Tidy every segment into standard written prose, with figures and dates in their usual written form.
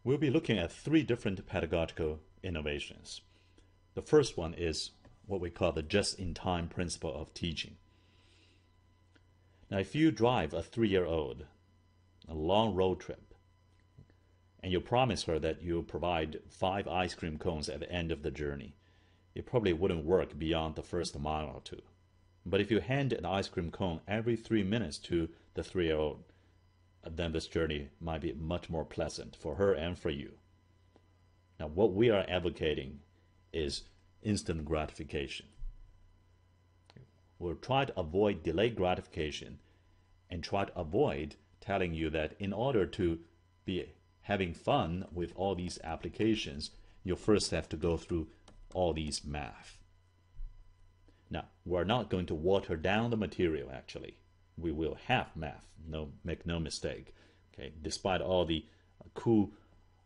We'll be looking at three different pedagogical innovations. The first one is what we call the just-in-time principle of teaching. Now, if you drive a 3-year-old a long road trip, and you promise her that you'll provide 5 ice cream cones at the end of the journey, it probably wouldn't work beyond the first mile or two. But if you hand an ice cream cone every 3 minutes to the 3-year-old, then this journey might be much more pleasant for her and for you. Now, what we are advocating is instant gratification. We'll try to avoid delayed gratification and try to avoid telling you that in order to be having fun with all these applications, you'll first have to go through all these math. Now, we're not going to water down the material, actually. We will have math, make no mistake. Okay, despite all the cool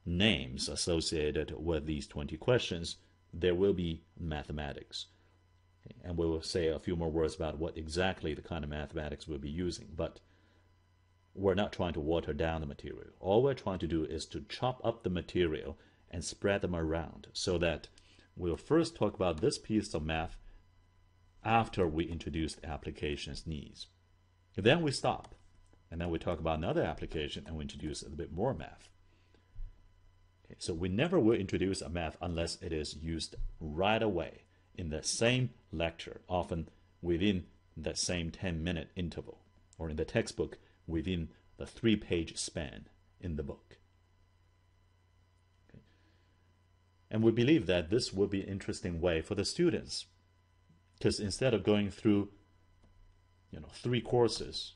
names associated with these 20 questions, there will be mathematics. Okay, and we will say a few more words about what exactly the kind of mathematics we'll be using. But we're not trying to water down the material. All we're trying to do is to chop up the material and spread them around so that we'll first talk about this piece of math after we introduce the application's needs. Then we stop, and then we talk about another application and we introduce a little bit more math. Okay, so we never will introduce a math unless it is used right away in the same lecture, often within that same 10-minute interval, or in the textbook within the 3-page span in the book. Okay. And we believe that this will be an interesting way for the students, because instead of going through 3 courses,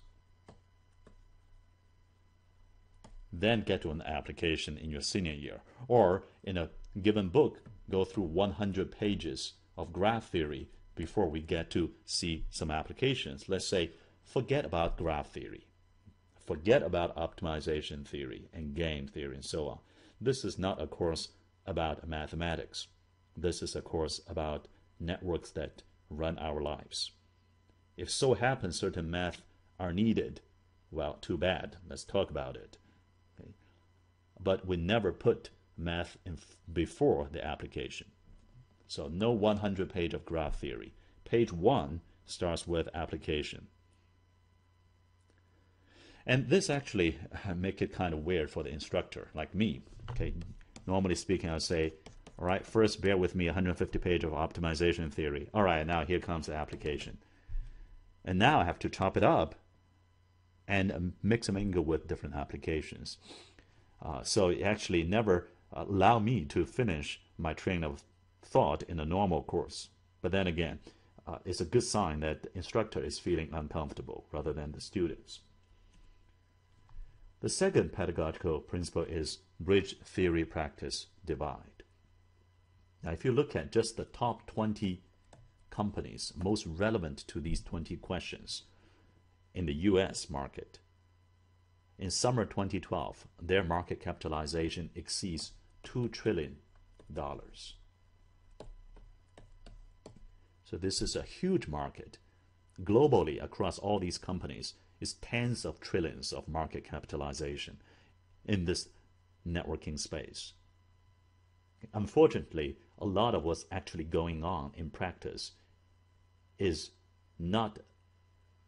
then get to an application in your senior year, or in a given book, go through 100 pages of graph theory before we get to see some applications. Let's say, forget about graph theory, forget about optimization theory and game theory and so on. This is not a course about mathematics. This is a course about networks that run our lives. If so happens certain math are needed, well, too bad. Let's talk about it. Okay. But we never put math in before the application. So no 100-page of graph theory. Page 1 starts with application. And this actually make it kind of weird for the instructor, like me. Okay. Normally speaking, I would say, all right, first bear with me, 150 pages of optimization theory. All right, now here comes the application. And now I have to chop it up and mix and mingle with different applications. So it actually never allow me to finish my train of thought in a normal course. But then again, it's a good sign that the instructor is feeling uncomfortable rather than the students. The second pedagogical principle is bridge theory practice divide. Now, if you look at just the top 20 companies most relevant to these 20 questions in the US market, in summer 2012, their market capitalization exceeds $2 trillion. So this is a huge market. Globally, across all these companies, is tens of trillions of market capitalization in this networking space. Unfortunately, a lot of what's actually going on in practice is not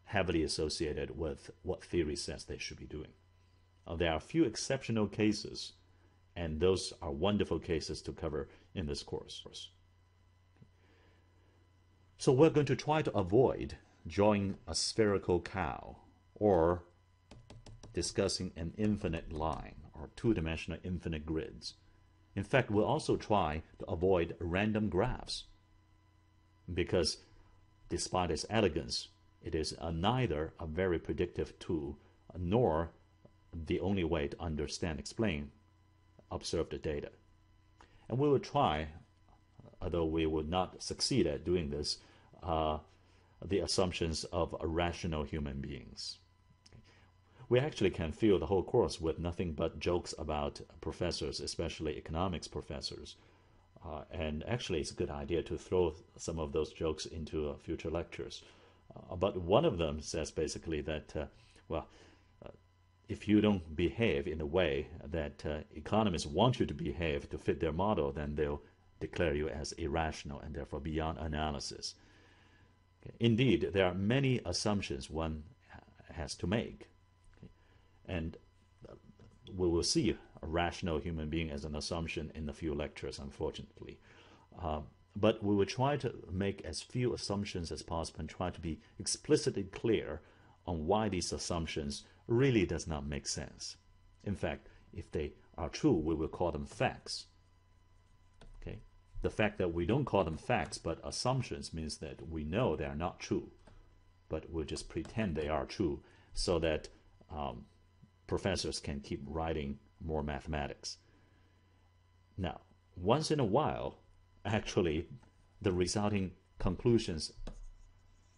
heavily associated with what theory says they should be doing. There are a few exceptional cases, and those are wonderful cases to cover in this course. So we're going to try to avoid drawing a spherical cow or discussing an infinite line or two-dimensional infinite grids. In fact, we'll also try to avoid random graphs because despite its elegance, it is neither a very predictive tool nor the only way to understand, explain observed data. And we will try, although we will not succeed at doing this, the assumptions of rational human beings. We actually can fill the whole course with nothing but jokes about professors, especially economics professors. And actually, it's a good idea to throw some of those jokes into future lectures. But one of them says basically that, if you don't behave in a way that economists want you to behave to fit their model, then they'll declare you as irrational and therefore beyond analysis. Okay. Indeed, there are many assumptions one has to make. Okay. And we will see a rational human being as an assumption in a few lectures, unfortunately. But we will try to make as few assumptions as possible and try to be explicitly clear on why these assumptions really does not make sense. In fact, if they are true, we will call them facts. Okay? The fact that we don't call them facts but assumptions means that we know they are not true, but we'll just pretend they are true so that professors can keep writing more mathematics. Now, once in a while, actually, the resulting conclusions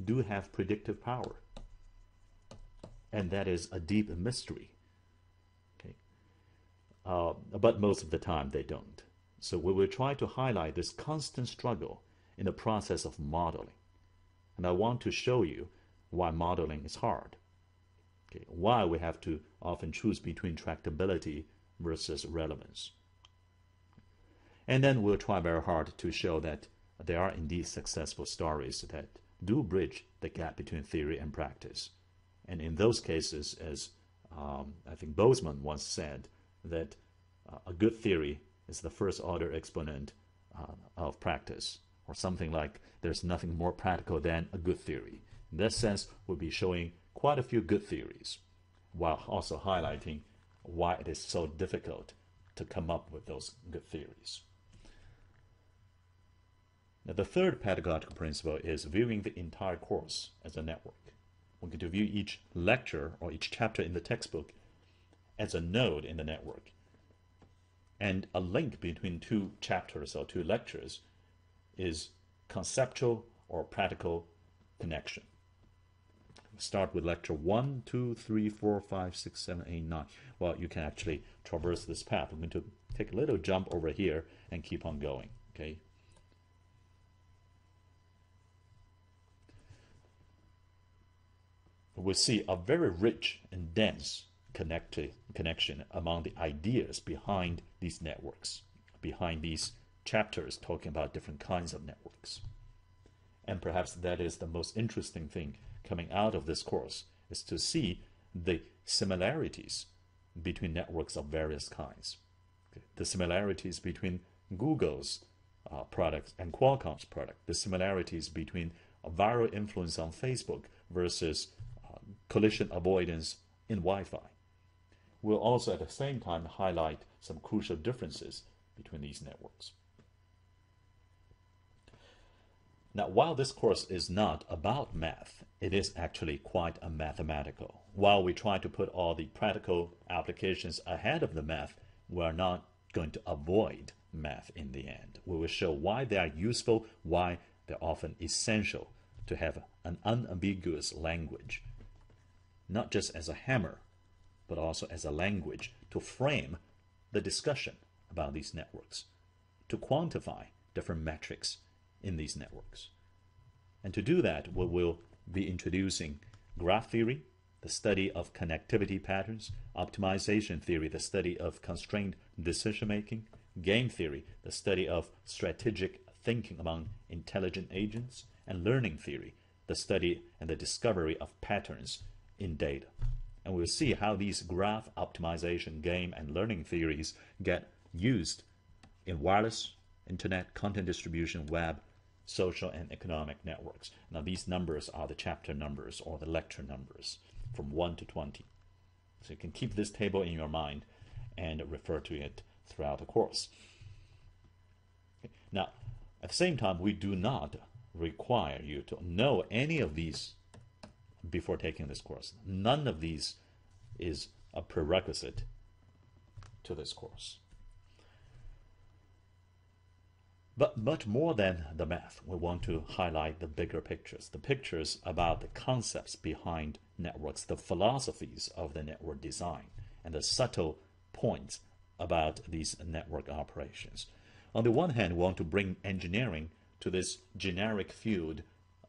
do have predictive power. And that is a deep mystery. Okay? But most of the time they don't. So we will try to highlight this constant struggle in the process of modeling. And I want to show you why modeling is hard. Okay? Why we have to often choose between tractability versus relevance. And then we'll try very hard to show that there are indeed successful stories that do bridge the gap between theory and practice. And in those cases, as I think Bozeman once said, that a good theory is the first order exponent of practice, or something like there's nothing more practical than a good theory. In that sense, we'll be showing quite a few good theories, while also highlighting why it is so difficult to come up with those good theories. Now, the third pedagogical principle is viewing the entire course as a network. We're going to view each lecture or each chapter in the textbook as a node in the network. And a link between two chapters or two lectures is conceptual or practical connection. We'll start with lecture 1, 2, 3, 4, 5, 6, 7, 8, 9. Well, you can actually traverse this path. I'm going to take a little jump over here and keep on going. Okay. We'll see a very rich and dense connection among the ideas behind these networks, behind these chapters talking about different kinds of networks. And perhaps that is the most interesting thing coming out of this course, is to see the similarities between networks of various kinds. Okay. The similarities between Google's products and Qualcomm's product, the similarities between a viral influence on Facebook versus collision avoidance in Wi-Fi. We'll also at the same time highlight some crucial differences between these networks. Now, while this course is not about math, it is actually quite a mathematical. While we try to put all the practical applications ahead of the math, we are not going to avoid math in the end. We will show why they are useful, why they're often essential to have an unambiguous language, not just as a hammer, but also as a language to frame the discussion about these networks, to quantify different metrics in these networks. And to do that, we will be introducing graph theory, the study of connectivity patterns, optimization theory, the study of constrained decision-making, game theory, the study of strategic thinking among intelligent agents, and learning theory, the study and the discovery of patterns in data. And we'll see how these graph optimization, game, and learning theories get used in wireless, internet, content distribution, web, social, and economic networks. Now, these numbers are the chapter numbers or the lecture numbers from 1 to 20. So you can keep this table in your mind and refer to it throughout the course. Okay. Now, at the same time, we do not require you to know any of these before taking this course. None of these is a prerequisite to this course. But much more than the math, we want to highlight the bigger pictures, the pictures about the concepts behind networks, the philosophies of the network design, and the subtle points about these network operations. On the one hand, we want to bring engineering to this generic field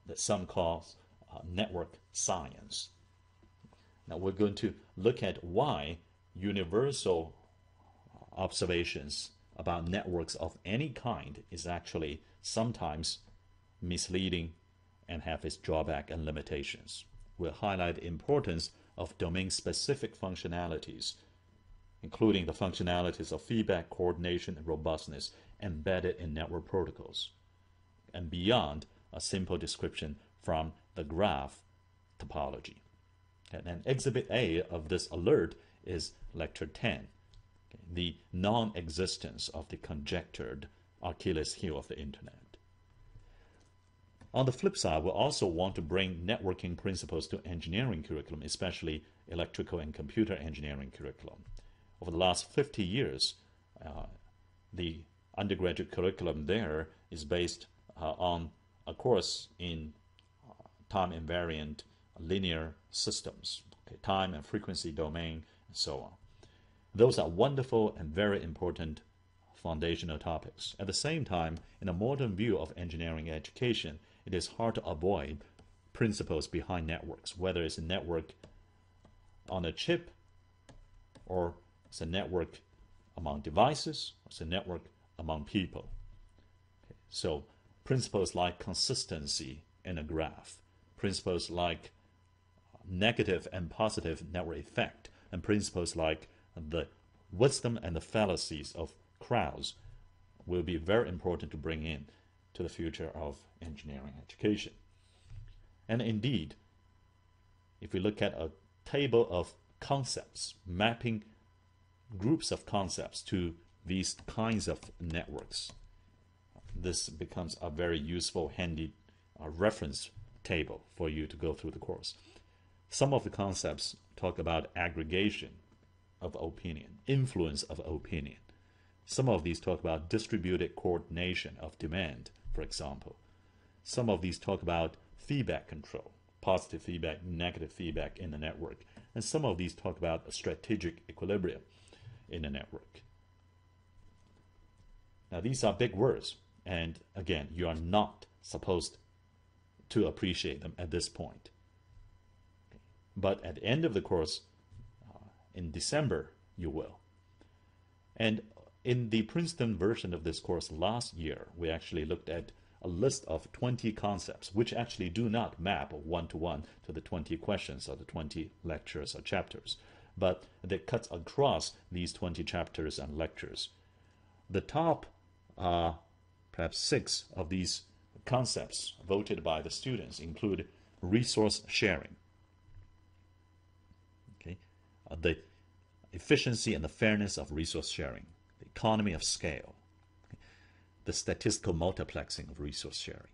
that some call network science. Now we're going to look at why universal observations about networks of any kind is actually sometimes misleading and have its drawback and limitations. We'll highlight the importance of domain-specific functionalities, including the functionalities of feedback, coordination, and robustness embedded in network protocols, and beyond a simple description from the graph topology. And then Exhibit A of this alert is Lecture 10, the non-existence of the conjectured Achilles heel of the Internet. On the flip side, we also want to bring networking principles to engineering curriculum, especially electrical and computer engineering curriculum. Over the last 50 years, the undergraduate curriculum there is based on a course in time-invariant linear systems, time and frequency domain, and so on. Those are wonderful and very important foundational topics. At the same time, in a modern view of engineering education, it is hard to avoid principles behind networks, whether it's a network on a chip, or it's a network among devices, or it's a network among people. So principles like consistency in a graph, principles like negative and positive network effect, and principles like the wisdom and the fallacies of crowds will be very important to bring in to the future of engineering education. And indeed, if we look at a table of concepts, mapping groups of concepts to these kinds of networks, this becomes a very useful, handy reference table for you to go through the course. Some of the concepts talk about aggregation of opinion, influence of opinion. Some of these talk about distributed coordination of demand, for example. Some of these talk about feedback control, positive feedback, negative feedback in the network. And some of these talk about a strategic equilibrium in the network. Now, these are big words, and again, you are not supposed to appreciate them at this point. But at the end of the course, in December, you will. And in the Princeton version of this course last year, we actually looked at a list of 20 concepts, which actually do not map one-to-one to the 20 questions or the 20 lectures or chapters, but they cut across these 20 chapters and lectures. The top, perhaps 6 of these concepts voted by the students include resource sharing, the efficiency and the fairness of resource sharing, the economy of scale, the statistical multiplexing of resource sharing.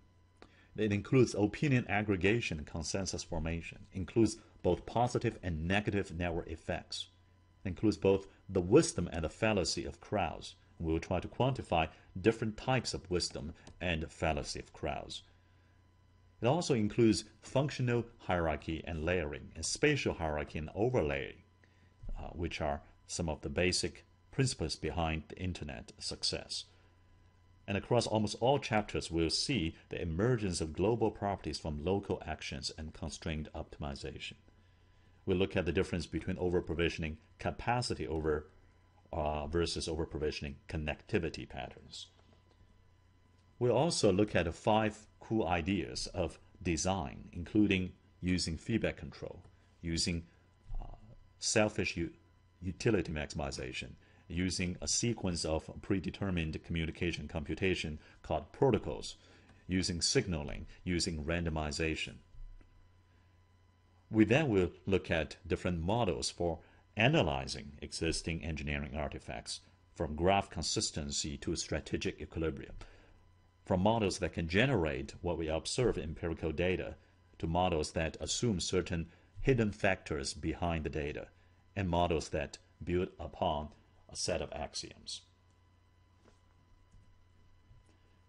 It includes opinion aggregation and consensus formation, includes both positive and negative network effects, it includes both the wisdom and the fallacy of crowds. We will try to quantify different types of wisdom and fallacy of crowds. It also includes functional hierarchy and layering, and spatial hierarchy and overlaying, which are some of the basic principles behind the Internet success. And across almost all chapters, we'll see the emergence of global properties from local actions and constrained optimization. We'll look at the difference between over-provisioning capacity versus over-provisioning connectivity patterns. We'll also look at the 5 cool ideas of design, including using feedback control, using selfish utility maximization, using a sequence of predetermined communication computation called protocols, using signaling, using randomization. We then will look at different models for analyzing existing engineering artifacts, from graph consistency to strategic equilibrium, from models that can generate what we observe in empirical data to models that assume certain hidden factors behind the data, and models that build upon a set of axioms.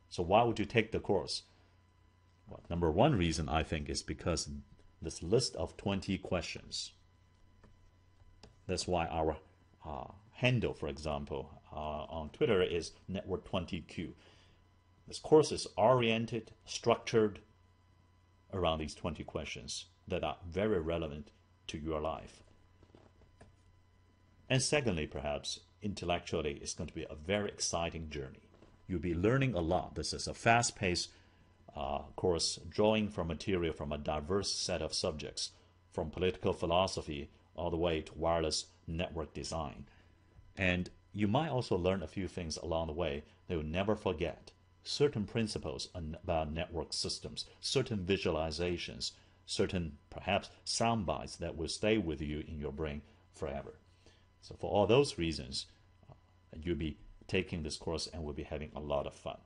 So why would you take the course? Well, number one reason, I think, is because this list of 20 questions. That's why our handle, for example, on Twitter is Network20Q. This course is oriented, structured around these 20 questions that are very relevant to your life. And secondly, perhaps, intellectually, it's going to be a very exciting journey. You'll be learning a lot. This is a fast-paced course, drawing from material from a diverse set of subjects, from political philosophy all the way to wireless network design. And you might also learn a few things along the way that you'll never forget. Certain principles about network systems, certain visualizations, certain perhaps sound bites that will stay with you in your brain forever. So for all those reasons, you'll be taking this course and will be having a lot of fun.